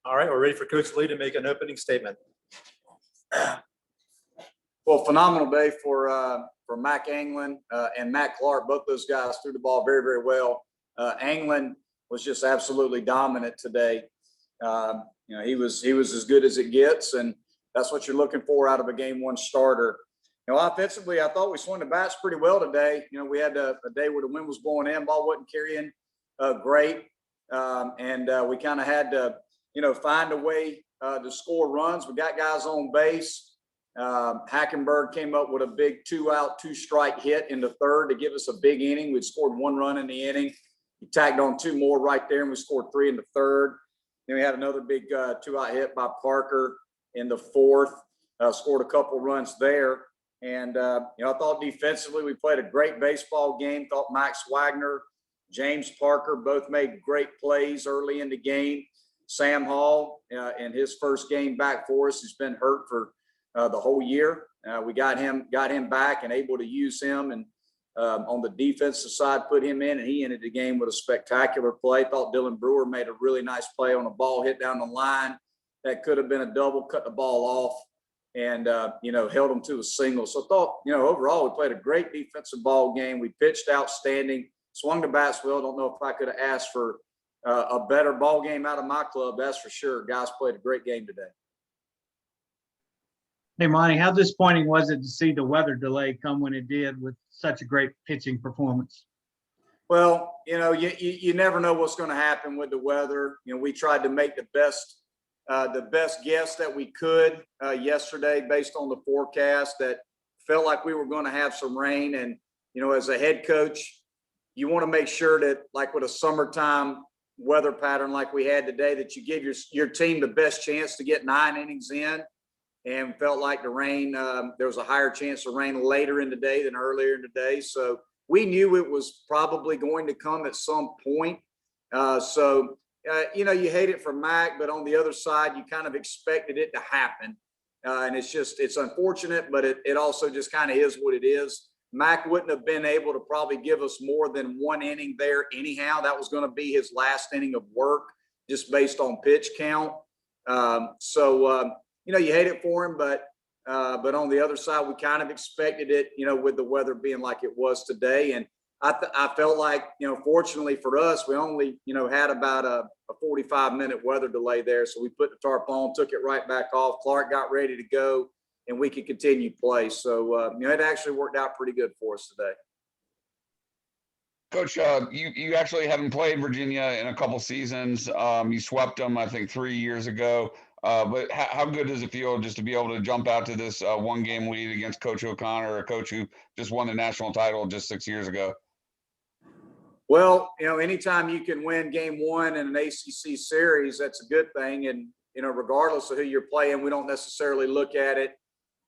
All right, we're ready for Coach Lee to make an opening statement. Well, phenomenal day for Mack Anglin and Matt Clark. Both those guys threw the ball very, very well. Anglin was just absolutely dominant today. He was as good as it gets, and that's what you're looking for out of a game one starter. Offensively, I thought we swung the bats pretty well today. We had a day where the wind was blowing in, ball wasn't carrying great, and we kind of had to, find a way to score runs. We got guys on base. Hackenberg came up with a big 2-out, 2-strike hit in the third to give us a big inning. We'd scored 1 run in the inning. He tagged on 2 more right there, and we scored 3 in the third. Then we had another big 2-out hit by Parker in the fourth. Scored a couple runs there. And, I thought defensively we played a great baseball game. Thought Max Wagner, James Parker both made great plays early in the game. Sam Hall, in his first game back for us, has been hurt for the whole year. We got him back and able to use him, and on the defensive side, put him in, and he ended the game with a spectacular play. Thought Dylan Brewer made a really nice play on a ball hit down the line that could have been a double, cut the ball off, and held him to a single. So I thought, overall we played a great defensive ball game. We pitched outstanding, swung the bats well. Don't know if I could have asked for a better ball game out of my club, that's for sure. Guys played a great game today. Hey, Monte, how disappointing was it to see the weather delay come when it did with such a great pitching performance? Well, you never know what's going to happen with the weather. We tried to make the best guess that we could yesterday based on the forecast that felt like we were going to have some rain. And, as a head coach, you want to make sure that, like with a summertime weather pattern like we had today, that you give your team the best chance to get 9 innings in. And felt like the rain, there was a higher chance of rain later in the day than earlier in the day. So we knew it was probably going to come at some point. You hate it for Mack, but on the other side, you kind of expected it to happen. And it's unfortunate, but it also just kind of is what it is. Mack wouldn't have been able to probably give us more than 1 inning there anyhow. That was going to be his last inning of work just based on pitch count. You hate it for him, but on the other side, we kind of expected it, with the weather being like it was today. And I felt like, fortunately for us, we only, had about a 45-minute weather delay there. So we put the tarp on, took it right back off. Clark got ready to go, and we could continue play. So, it actually worked out pretty good for us today. Coach, you actually haven't played Virginia in a couple seasons. You swept them, I think, 3 years ago. But how good does it feel just to be able to jump out to this 1-game lead against Coach O'Connor, a coach who just won the national title just 6 years ago? Well, anytime you can win game 1 in an ACC series, that's a good thing. And, regardless of who you're playing, we don't necessarily look at it,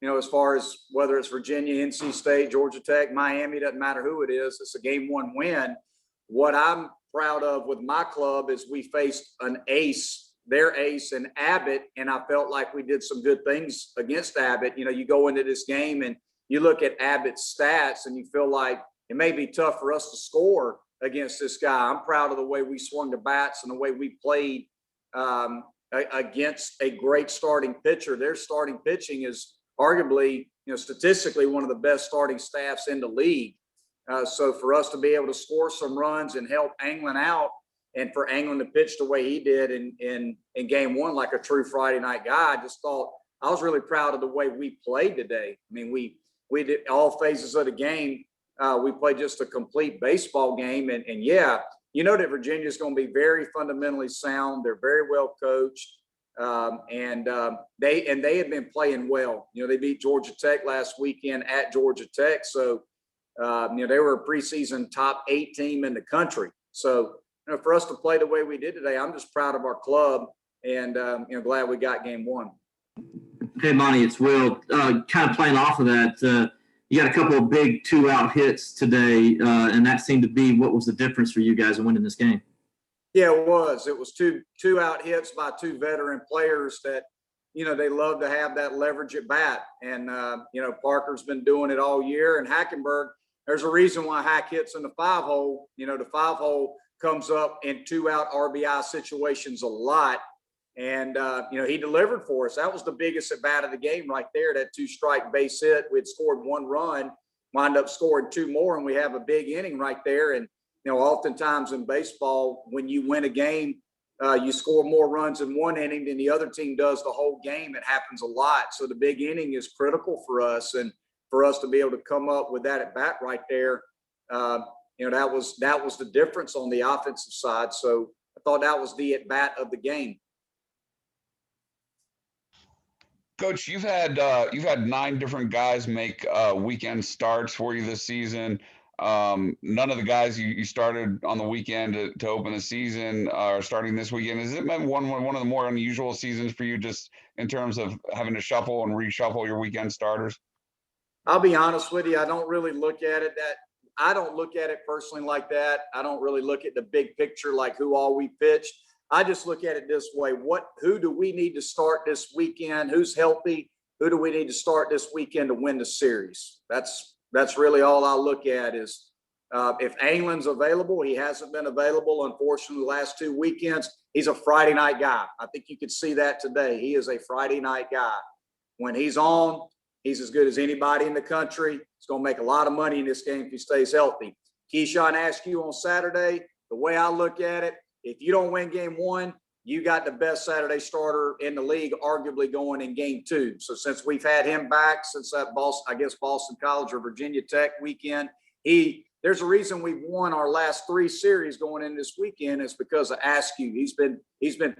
as far as whether it's Virginia, NC State, Georgia Tech, Miami, doesn't matter who it is. It's a game 1 win. What I'm proud of with my club is we faced their ace and Abbott, and I felt like we did some good things against Abbott. You go into this game and you look at Abbott's stats and you feel like it may be tough for us to score against this guy. I'm proud of the way we swung the bats and the way we played against a great starting pitcher. Their starting pitching is arguably, statistically one of the best starting staffs in the league. So for us to be able to score some runs and help Anglin out, and for Anglin to pitch the way he did in game 1, like a true Friday night guy, I just thought I was really proud of the way we played today. I mean, we did all phases of the game. We played just a complete baseball game. And yeah, that Virginia is going to be very fundamentally sound. They're very well coached. They had been playing well. They beat Georgia Tech last weekend at Georgia Tech. So, they were a preseason top 8 team in the country. So, for us to play the way we did today, I'm just proud of our club and, glad we got game 1. Hey, Monte, it's Will. Kind of playing off of that, you got a couple of big 2-out hits today, and that seemed to be what was the difference for you guys in winning this game. Yeah, it was. It was two out hits by 2 veteran players that, they love to have that leverage at bat. And, Parker's been doing it all year. And Hackenberg, there's a reason why Hack hits in the 5-hole. The 5-hole comes up in 2-out RBI situations a lot. And, he delivered for us. That was the biggest at bat of the game right there, that 2-strike base hit. We had scored 1 run, wind up scoring 2 more, and we have a big inning right there. And, oftentimes in baseball, when you win a game, you score more runs in 1 inning than the other team does the whole game. It happens a lot. So the big inning is critical for us. And for us to be able to come up with that at bat right there, that was the difference on the offensive side. So I thought that was the at bat of the game. Coach, you've had 9 different guys make weekend starts for you this season. None of the guys you started on the weekend to open the season are starting this weekend. Has it been one of the more unusual seasons for you, just in terms of having to shuffle and reshuffle your weekend starters? I'll be honest with you. I don't really look at it I don't look at it personally like that. I don't really look at the big picture, like who all we pitched. I just look at it this way. Who do we need to start this weekend? Who's healthy? Who do we need to start this weekend to win the series? That's really all I look at is if Anglin's available. He hasn't been available, unfortunately, the last 2 weekends. He's a Friday night guy. I think you could see that today. He is a Friday night guy. When he's on, he's as good as anybody in the country. He's going to make a lot of money in this game if he stays healthy. Keyshawn Askew on Saturday, the way I look at it, if you don't win game 1, you got the best Saturday starter in the league, arguably going in game 2. So since we've had him back since that Boston College or Virginia Tech weekend, there's a reason we've won our last 3 series going in this weekend. Is because of Askew. He's been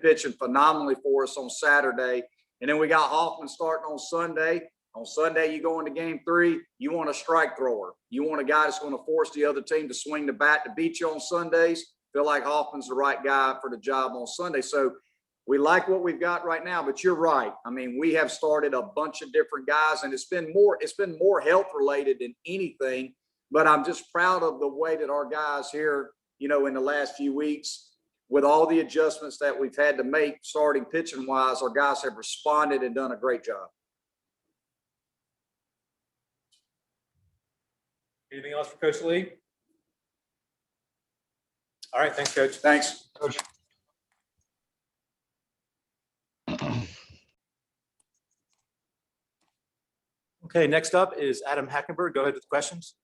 pitching phenomenally for us on Saturday. And then we got Hoffman starting on Sunday. On Sunday, you go into game 3, you want a strike thrower. You want a guy that's going to force the other team to swing the bat to beat you on Sundays. Feel like Hoffman's the right guy for the job on Sunday. So we like what we've got right now, but you're right. I mean, we have started a bunch of different guys, and it's been more health related than anything, but I'm just proud of the way that our guys here, in the last few weeks, with all the adjustments that we've had to make starting pitching wise, our guys have responded and done a great job. Anything else for Coach Lee? All right, thanks, Coach. Thanks. Coach. Okay, next up is Adam Hackenberg. Go ahead with questions.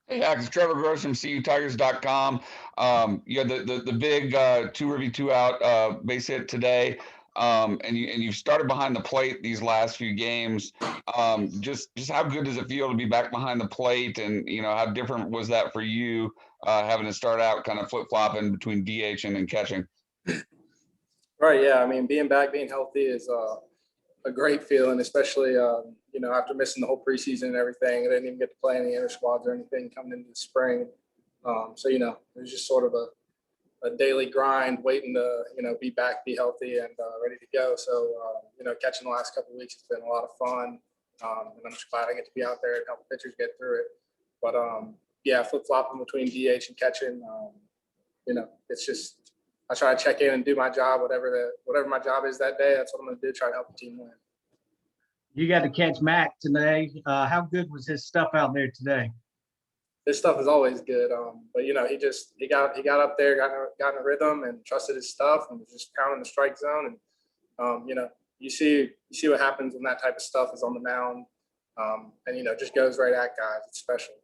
Hey, it's Trevor Gross from CUTigers.com. You had the big 2 2-out base hit today, and you've started behind the plate these last few games. Just how good does it feel to be back behind the plate, and how different was that for you having to start out kind of flip-flopping between DH and catching? Right. Yeah. I mean, being back, being healthy is a great feeling, especially after missing the whole preseason and everything. I didn't even get to play any inter squads or anything coming into the spring. So it was just sort of a daily grind, waiting to be back, be healthy, and ready to go. So catching the last couple of weeks has been a lot of fun, and I'm just glad I get to be out there and help pitchers get through it. But flip flopping between DH and catching, it's just I try to check in and do my job, whatever my job is that day. That's what I'm going to do. Try to help the team win. You got to catch Mack today. How good was his stuff out there today? His stuff is always good, but he got up there, got in a rhythm, and trusted his stuff, and was just pounding the strike zone. And you see what happens when that type of stuff is on the mound, and just goes right at guys. It's special.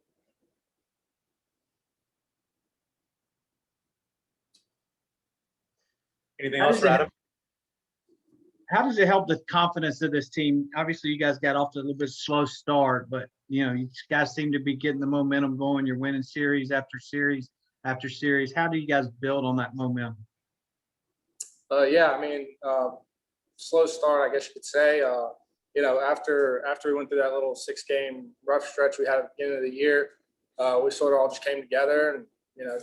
Anything else for Adam? How does it help the confidence of this team? Obviously, you guys got off to a little bit slow start, but you guys seem to be getting the momentum going. You're winning series after series after series. How do you guys build on that momentum? Slow start, I guess you could say. After we went through that little 6-game rough stretch we had at the beginning of the year, we sort of all just came together and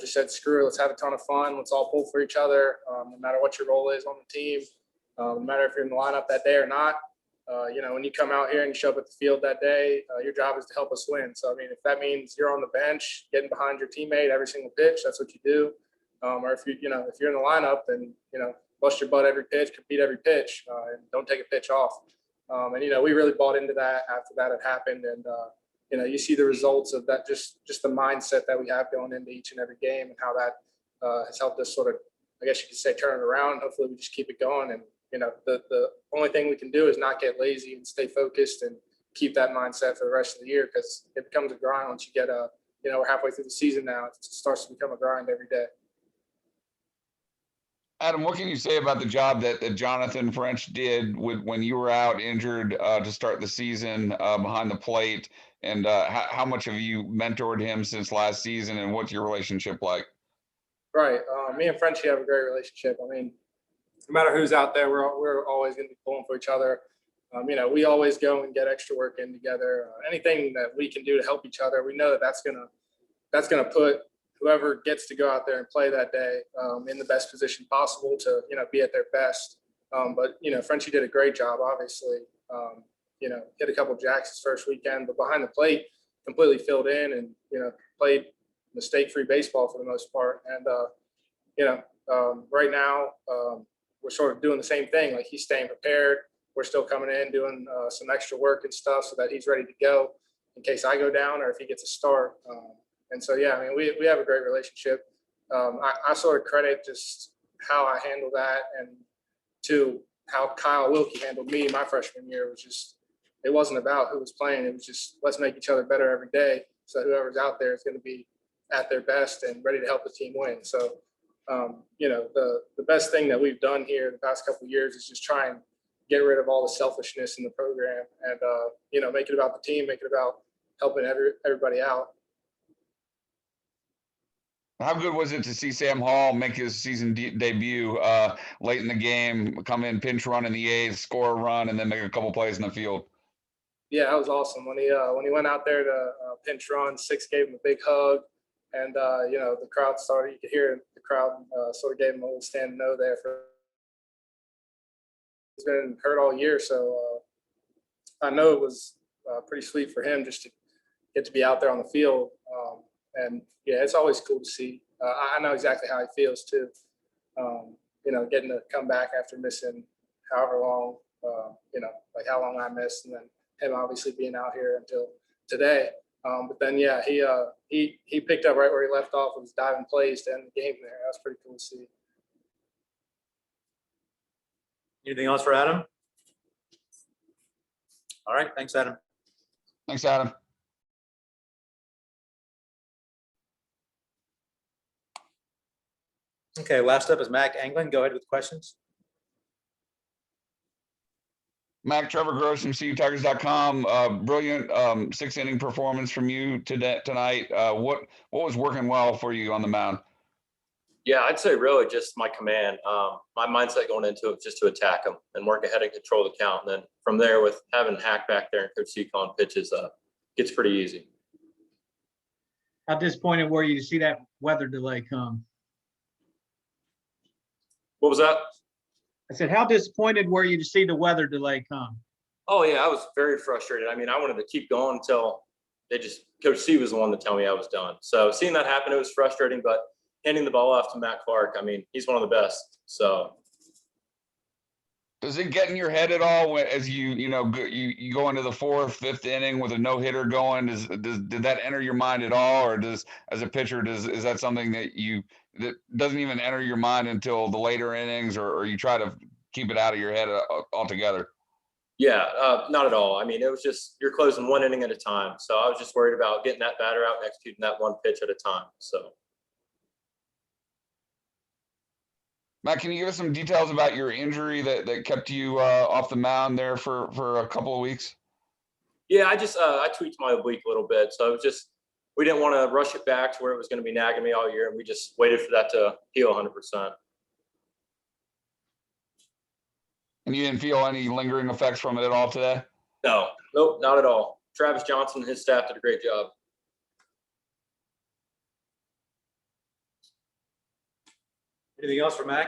just said, screw it, let's have a ton of fun. Let's all pull for each other, no matter what your role is on the team, no matter if you're in the lineup that day or not. When you come out here and you show up at the field that day, your job is to help us win. So, if that means you're on the bench, getting behind your teammate every single pitch, that's what you do. Or if you're in the lineup, then, bust your butt every pitch, compete every pitch, and don't take a pitch off. We really bought into that after that had happened. And, you see the results of that, just the mindset that we have going into each and every game, and how that has helped us sort of I guess you could say, turn it around. Hopefully we just keep it going. And, the only thing we can do is not get lazy and stay focused and keep that mindset for the rest of the year, because it becomes a grind once you get we're halfway through the season now. It starts to become a grind every day. Adam, what can you say about the job that Jonathan French did when you were out injured to start the season behind the plate? And how much have you mentored him since last season, and what's your relationship like? Right. Me and Frenchie have a great relationship. I mean, no matter who's out there, we're always going to be pulling for each other. We always go and get extra work in together. Anything that we can do to help each other, we know that's gonna put whoever gets to go out there and play that day in the best position possible to be at their best. But Frenchie did a great job. Obviously, hit a couple jacks his first weekend, but behind the plate, completely filled in and played mistake-free baseball for the most part. And right now we're sort of doing the same thing. Like, he's staying prepared. We're still coming in doing some extra work and stuff so that he's ready to go in case I go down or if he gets a start. And so, yeah, I mean, we have a great relationship. I sort of credit just how I handle that, and to how Kyle Wilkie handled me my freshman year. It wasn't about who was playing. It was just, let's make each other better every day, so that whoever's out there is going to be at their best and ready to help the team win. So, the best thing that we've done here the past couple of years is just try and get rid of all the selfishness in the program and, make it about the team, make it about helping everybody out. How good was it to see Sam Hall make his season debut late in the game, come in, pinch run in the eighth, score a run, and then make a couple plays in the field? Yeah, that was awesome. When he went out there to pinch run, Six gave him a big hug, and the crowd started. You could hear the crowd sort of gave him a little stand no there. He's been hurt all year, so I know it was pretty sweet for him just to get to be out there on the field. And yeah, it's always cool to see. I know exactly how he feels too. Getting to come back after missing however long, like how long I missed, and then him obviously being out here until today. But then, yeah, he picked up right where he left off with his diving plays to end the game there. That was pretty cool to see. Anything else for Adam? All right, thanks, Adam. Thanks, Adam. Okay, last up is Mack Anglin. Go ahead with questions. Mack, Trevor Gross from CUTigers.com. Brilliant six-inning performance from you tonight. What was working well for you on the mound? Yeah, I'd say really just my command. My mindset going into it was just to attack them and work ahead and control the count. And then from there, with having Hack back there and Coach C calling pitches, gets pretty easy. How disappointed were you to see that weather delay come? What was that? I said, how disappointed were you to see the weather delay come? Oh, yeah, I was very frustrated. I mean, I wanted to keep going until Coach C was the one to tell me I was done. So seeing that happen, it was frustrating, but handing the ball off to Matt Clark, I mean, he's one of the best. So does it get in your head at all as you go into the fourth, fifth inning with a no-hitter going? Did that enter your mind at all, or as a pitcher, is that something that doesn't even enter your mind until the later innings, or you try to keep it out of your head altogether? Yeah, not at all. I mean, it was just you're closing one inning at a time. So I was just worried about getting that batter out and executing that one pitch at a time. So. Matt, can you give us some details about your injury that kept you off the mound there for a couple of weeks? Yeah, I tweaked my oblique a little bit. So it was just, we didn't want to rush it back to where it was going to be nagging me all year. And we just waited for that to heal 100%. And you didn't feel any lingering effects from it at all today? No, nope, not at all. Travis Johnson and his staff did a great job. Anything else for Mack?